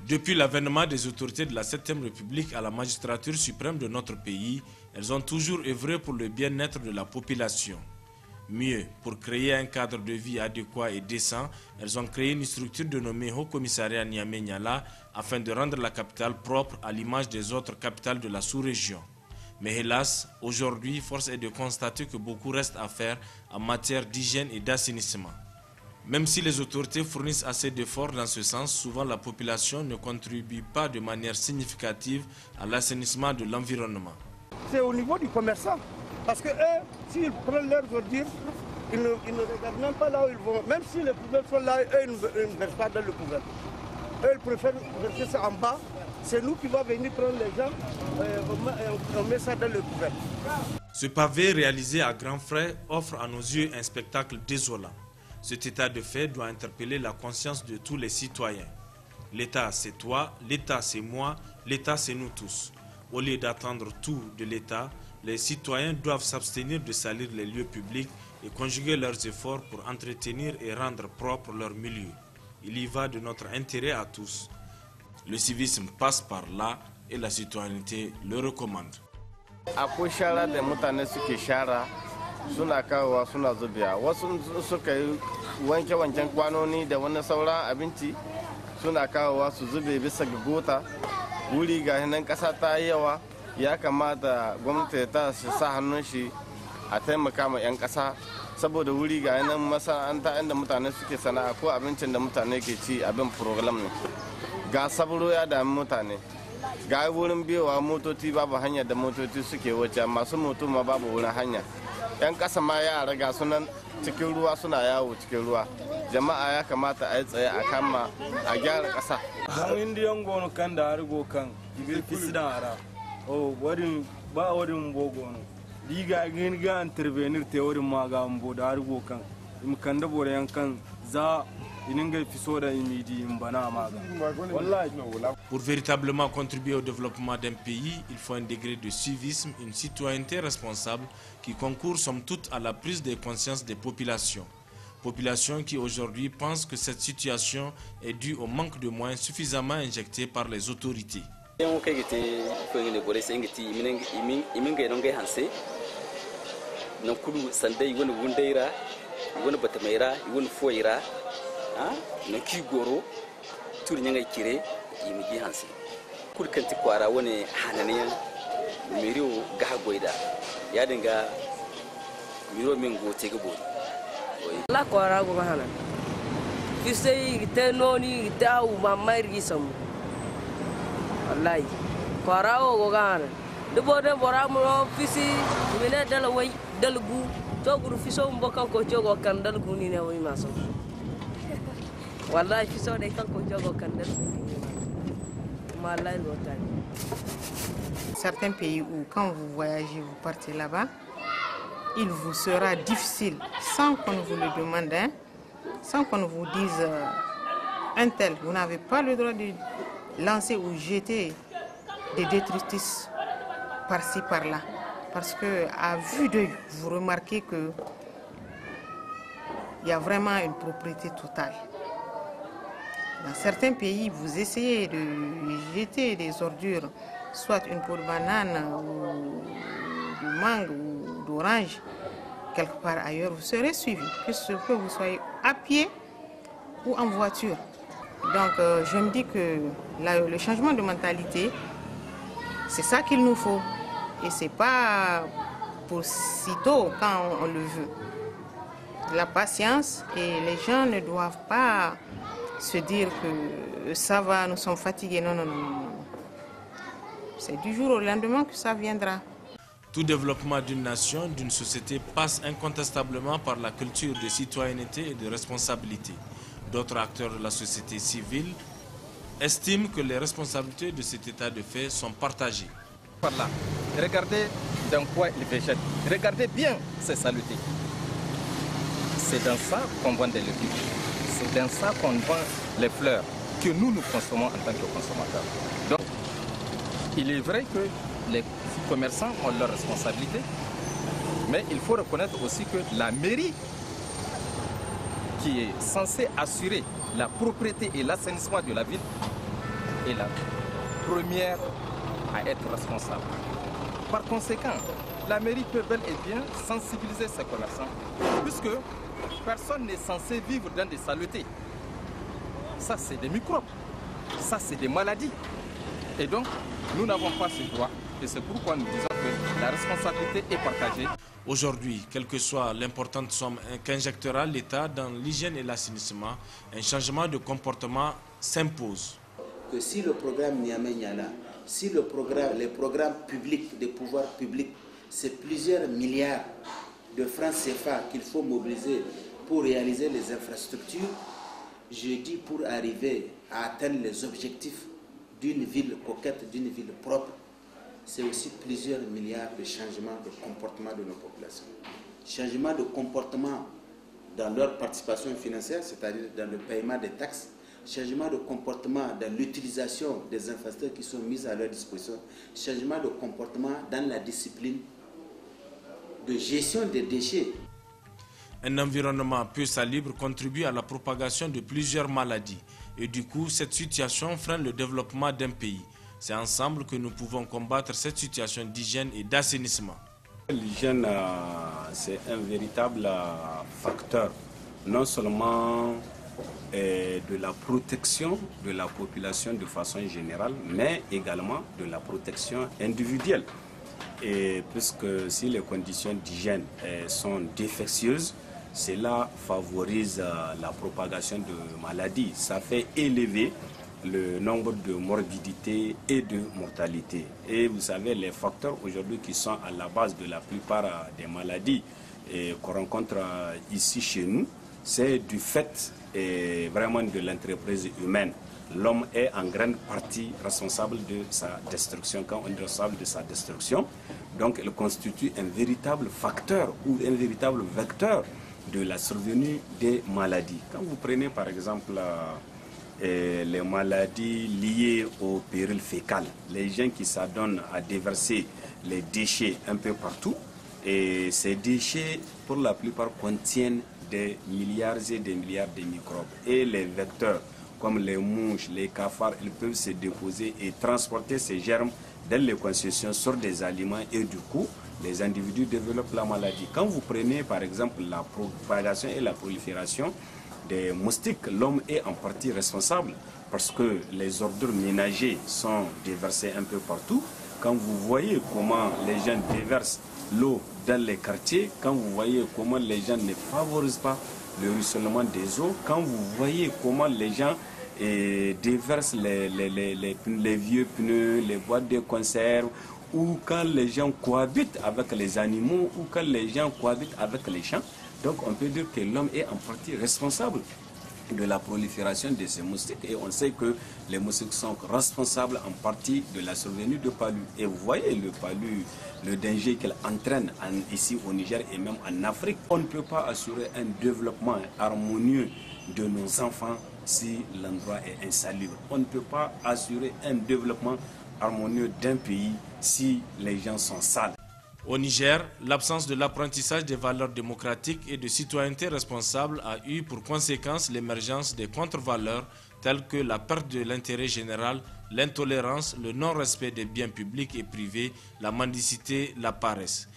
Depuis l'avènement des autorités de la 7e République à la magistrature suprême de notre pays, elles ont toujours œuvré pour le bien-être de la population. Mieux, pour créer un cadre de vie adéquat et décent, elles ont créé une structure dénommée Haut Commissariat Niamey-Niala afin de rendre la capitale propre à l'image des autres capitales de la sous-région. Mais hélas, aujourd'hui, force est de constater que beaucoup reste à faire en matière d'hygiène et d'assainissement. Même si les autorités fournissent assez d'efforts dans ce sens, souvent la population ne contribue pas de manière significative à l'assainissement de l'environnement. C'est au niveau du commerçant. Parce que eux, s'ils prennent leurs ordures, ils ne regardent même pas là où ils vont. Même si les poubelles sont là, eux, ils ne versent pas dans le poubelle. Eux, ils préfèrent verser ça en bas. C'est nous qui va venir prendre les gens, on met ça dans le poubelle. Ce pavé réalisé à grands frais offre à nos yeux un spectacle désolant. Cet état de fait doit interpeller la conscience de tous les citoyens. L'État, c'est toi, l'État, c'est moi, l'État, c'est nous tous. Au lieu d'attendre tout de l'État, les citoyens doivent s'abstenir de salir les lieux publics et conjuguer leurs efforts pour entretenir et rendre propre leur milieu. Il y va de notre intérêt à tous. Le civisme passe par là et la citoyenneté le recommande. Akwai shara da mutane suke shara suna kawowa suna zubiya. Wasu suka yi wanke-wanken kwanoni da wani sauran abinci suna kawowa su zube bisa ga gota. Wuri ga nan kasa ta yi yawa, ya kamata gwamnati ta sa hannun shi a taimaka ma 'yan kasa saboda wuri ga nan masana'anta inda mutane suke sana'a ko abincin da mutane ke ci abin program ne. Ga sabro ya dami mutane. Ga wurin biyowa motoci babu hanya da motoci suke wuce, masu moto ma babu wurin hanya. 'Yan kasa ma yara ga sunan cikin ruwa suna yawo cikin ruwa. Jama'a ya kamata a yi tsaye a kama a gyara kasa. Don indiyan gono kan da hargo kan ibil fisidan ara. Oh, warin ba warin bogono. Diga gin ga intervenir te warin ma ga mbo da hargo kan. Im kan da bore yan kan za Pour véritablement contribuer au développement d'un pays, il faut un degré de civisme, une citoyenneté responsable qui concourt somme toute à la prise de conscience des populations. Populations qui aujourd'hui pensent que cette situation est due au manque de moyens suffisamment injectés par les autorités. na ki goro tur nyanga kire imigi hansi kur kanti kwara woni hananiya miriyo ga goida ya dinga miro min go te gabo la kwara go hanan kisai te noni taw mamari sam wallahi kwara go gana de bode bora mo fisi mine dala way dalgu to guru fiso mboka ko jogo kan dalgu ni ne way maso. Certains pays où quand vous voyagez, vous partez là-bas, il vous sera difficile, sans qu'on vous le demande, hein, sans qu'on vous dise un tel, vous n'avez pas le droit de lancer ou jeter des détritus par-ci, par-là. Parce qu'à vue d'œil, vous remarquez qu'il y a vraiment une propriété totale. Dans certains pays, vous essayez de jeter des ordures, soit une peau de banane, ou de mangue, ou d'orange, quelque part ailleurs, vous serez suivi, que vous soyez à pied ou en voiture. Donc je me dis que le changement de mentalité, c'est ça qu'il nous faut. Et ce n'est pas pour sitôt quand on le veut. La patience, et les gens ne doivent pas se dire que ça va, nous sommes fatigués. Non, non, non, non. C'est du jour au lendemain que ça viendra. Tout développement d'une nation, d'une société passe incontestablement par la culture de citoyenneté et de responsabilité. D'autres acteurs de la société civile estiment que les responsabilités de cet état de fait sont partagées. Par là, regardez dans quoi il végète. Regardez bien ses salutés. C'est dans ça qu'on vend des légumes. C'est dans ça qu'on vend les fleurs que nous consommons en tant que consommateurs. Donc, il est vrai que les commerçants ont leurs responsabilités, mais il faut reconnaître aussi que la mairie, qui est censée assurer la propriété et l'assainissement de la ville, est la première à être responsable. Par conséquent, la mairie peut bel et bien sensibiliser ses commerçants, puisque personne n'est censé vivre dans des saletés. Ça, c'est des microbes, ça, c'est des maladies. Et donc, nous n'avons pas ce droit, et c'est pourquoi nous disons que la responsabilité est partagée. Aujourd'hui, quelle que soit l'importante somme qu'injectera l'État dans l'hygiène et l'assainissement, un changement de comportement s'impose. Que si le programme Niamey-Niala, si les programmes publics, des pouvoirs publics, c'est plusieurs milliards de francs CFA qu'il faut mobiliser pour réaliser les infrastructures, je dis pour arriver à atteindre les objectifs d'une ville coquette, d'une ville propre, c'est aussi plusieurs milliards de changements de comportement de nos populations. Changements de comportement dans leur participation financière, c'est-à-dire dans le paiement des taxes, changement de comportement dans l'utilisation des infrastructures qui sont mises à leur disposition, changement de comportement dans la discipline de gestion des déchets. Un environnement peu salubre contribue à la propagation de plusieurs maladies et du coup, cette situation freine le développement d'un pays. C'est ensemble que nous pouvons combattre cette situation d'hygiène et d'assainissement. L'hygiène, c'est un véritable facteur, non seulement de la protection de la population de façon générale, mais également de la protection individuelle. Et puisque si les conditions d'hygiène sont défectueuses, cela favorise la propagation de maladies. Ça fait élever le nombre de morbidités et de mortalité. Et vous savez, les facteurs aujourd'hui qui sont à la base de la plupart des maladies qu'on rencontre ici chez nous, c'est du fait vraiment de l'entreprise humaine. L'homme est en grande partie responsable de sa destruction. Quand on est responsable de sa destruction, donc il constitue un véritable facteur ou un véritable vecteur de la survenue des maladies. Quand vous prenez par exemple les maladies liées au péril fécal, les gens qui s'adonnent à déverser les déchets un peu partout, et ces déchets pour la plupart contiennent des milliards et des milliards de microbes. Et les vecteurs, comme les mouches, les cafards, ils peuvent se déposer et transporter ces germes dans les concessions sur des aliments et du coup, les individus développent la maladie. Quand vous prenez par exemple la propagation et la prolifération des moustiques, l'homme est en partie responsable parce que les ordures ménagères sont déversées un peu partout. Quand vous voyez comment les gens déversent l'eau dans les quartiers, quand vous voyez comment les gens ne favorisent pas le ruissellement des eaux, quand vous voyez comment les gens déversent les vieux pneus, les boîtes de conserve, ou quand les gens cohabitent avec les animaux, ou quand les gens cohabitent avec les champs, donc on peut dire que l'homme est en partie responsable de la prolifération de ces moustiques et on sait que les moustiques sont responsables en partie de la survenue de palu. Et vous voyez le palu, le danger qu'il entraîne ici au Niger et même en Afrique. On ne peut pas assurer un développement harmonieux de nos enfants si l'endroit est insalubre. On ne peut pas assurer un développement harmonieux d'un pays si les gens sont sales. Au Niger, l'absence de l'apprentissage des valeurs démocratiques et de citoyenneté responsable a eu pour conséquence l'émergence des contre-valeurs telles que la perte de l'intérêt général, l'intolérance, le non-respect des biens publics et privés, la mendicité, la paresse.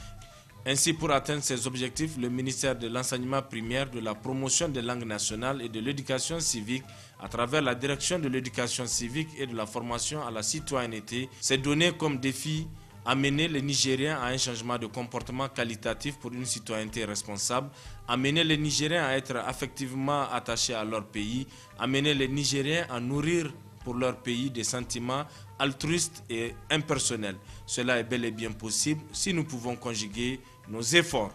Ainsi, pour atteindre ces objectifs, le ministère de l'enseignement primaire, de la promotion des langues nationales et de l'éducation civique, à travers la direction de l'éducation civique et de la formation à la citoyenneté, s'est donné comme défi amener les Nigériens à un changement de comportement qualitatif pour une citoyenneté responsable, amener les Nigériens à être affectivement attachés à leur pays, amener les Nigériens à nourrir pour leur pays des sentiments altruistes et impersonnels. Cela est bel et bien possible si nous pouvons conjuguer nos efforts.